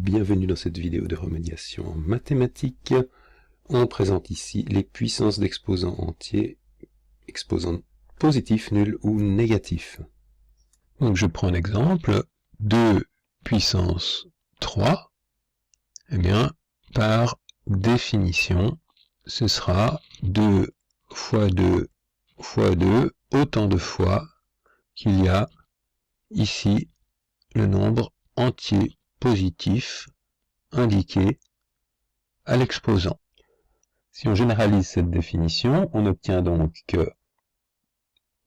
bienvenue dans cette vidéo de remédiation en mathématiques. On présente ici les puissances d'exposants entiers, exposants positifs, nuls ou négatifs. Donc je prends un exemple, 2 puissance 3, eh bien, par définition, ce sera 2 fois 2 fois 2, autant de fois qu'il y a ici le nombre entier positif indiqué à l'exposant. Si on généralise cette définition, on obtient donc que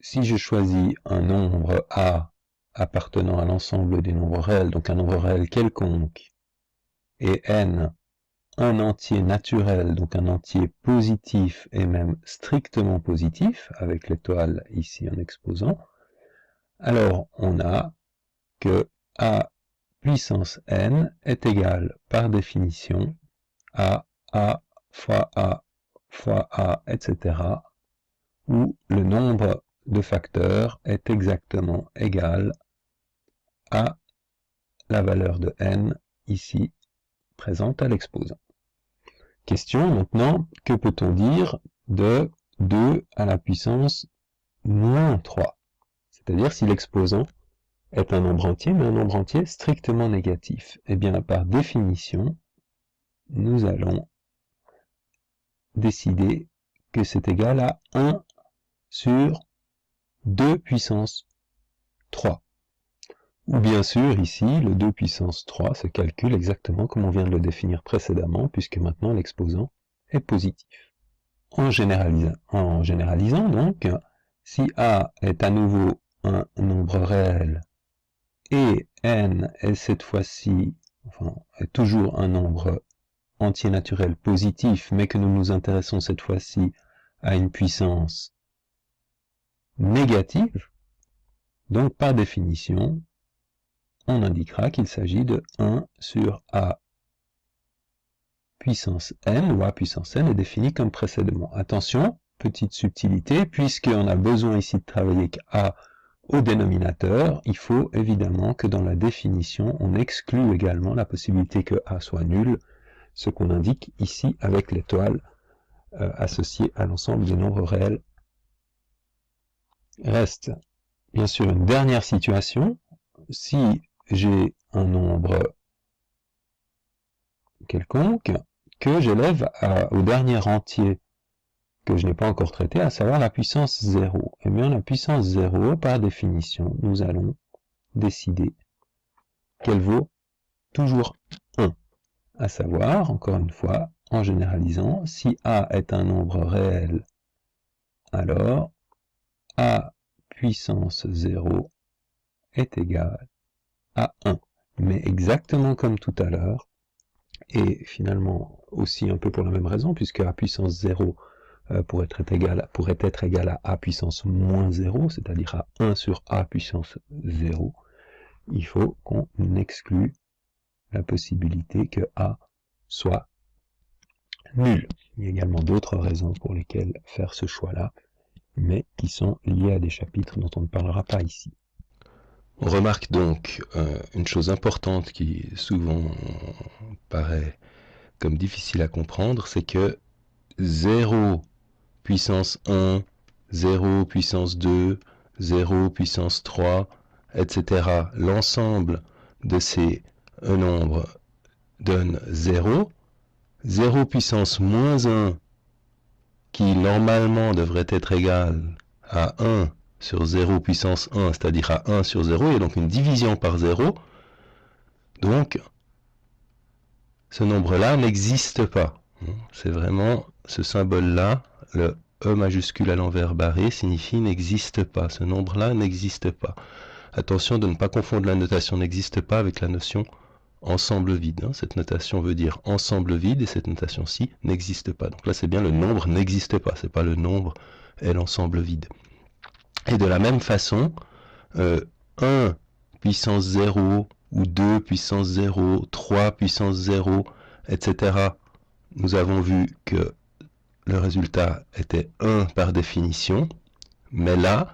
si je choisis un nombre A appartenant à l'ensemble des nombres réels, donc un nombre réel quelconque, et n un entier naturel, donc un entier positif et même strictement positif, avec l'étoile ici en exposant, alors on a que A puissance n est égal par définition à A fois A fois A, etc., où le nombre de facteurs est exactement égal à la valeur de n ici présente à l'exposant. Question maintenant, que peut-on dire de 2 à la puissance moins 3? C'est-à-dire si l'exposant est un nombre entier, mais un nombre entier strictement négatif. Eh bien, par définition, nous allons décider que c'est égal à 1 sur 2 puissance 3. Ou bien sûr, ici, le 2 puissance 3 se calcule exactement comme on vient de le définir précédemment, puisque maintenant l'exposant est positif. En généralisant donc, si A est à nouveau un nombre réel, et n est cette fois-ci, est toujours un nombre entier naturel positif, mais que nous nous intéressons cette fois-ci à une puissance négative, donc par définition, on indiquera qu'il s'agit de 1 sur A puissance n, où A puissance n est défini comme précédemment. Attention, petite subtilité, puisqu'on a besoin ici de travailler avec A au dénominateur, il faut évidemment que dans la définition, on exclue également la possibilité que A soit nul, ce qu'on indique ici avec l'étoile associée à l'ensemble des nombres réels. Reste bien sûr une dernière situation, si j'ai un nombre quelconque que j'élève au dernier entier que je n'ai pas encore traité, à savoir la puissance 0. Eh bien, la puissance 0, par définition, nous allons décider qu'elle vaut toujours 1. À savoir, encore une fois, en généralisant, si A est un nombre réel, alors A puissance 0 est égal à 1. Mais exactement comme tout à l'heure, et finalement aussi un peu pour la même raison, puisque A puissance 0 pourrait être égal à A puissance moins 0, c'est-à-dire à 1 sur A puissance 0, il faut qu'on exclue la possibilité que A soit nul. Il y a également d'autres raisons pour lesquelles faire ce choix-là, mais qui sont liées à des chapitres dont on ne parlera pas ici. On remarque donc une chose importante qui souvent paraît comme difficile à comprendre, c'est que 0 puissance 1, 0 puissance 2, 0 puissance 3, etc. L'ensemble de ces nombres donne 0. 0 puissance moins 1, qui normalement devrait être égal à 1 sur 0 puissance 1, c'est-à-dire à 1 sur 0, il y a donc une division par 0. Donc, ce nombre-là n'existe pas. C'est vraiment ce symbole-là, le E majuscule à l'envers barré, signifie n'existe pas. Ce nombre-là n'existe pas. Attention de ne pas confondre la notation n'existe pas avec la notion ensemble vide. Cette notation veut dire ensemble vide et cette notation-ci n'existe pas. Donc là, c'est bien le nombre n'existe pas. C'est pas le nombre et l'ensemble vide. Et de la même façon, 1 puissance 0 ou 2 puissance 0, 3 puissance 0, etc. Nous avons vu que le résultat était 1 par définition, mais là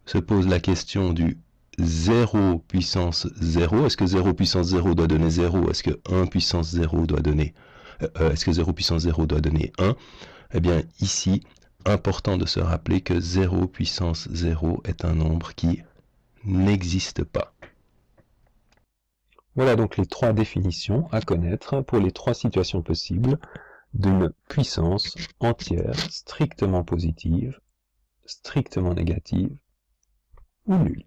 se pose la question du 0 puissance 0, est-ce que 0 puissance 0 doit donner 0? Est-ce que 1 puissance 0 doit donner... est-ce que 0 puissance 0 doit donner 1? Eh bien, ici, important de se rappeler que 0 puissance 0 est un nombre qui n'existe pas. Voilà donc les trois définitions à connaître pour les trois situations possibles d'une puissance entière strictement positive, strictement négative ou nulle.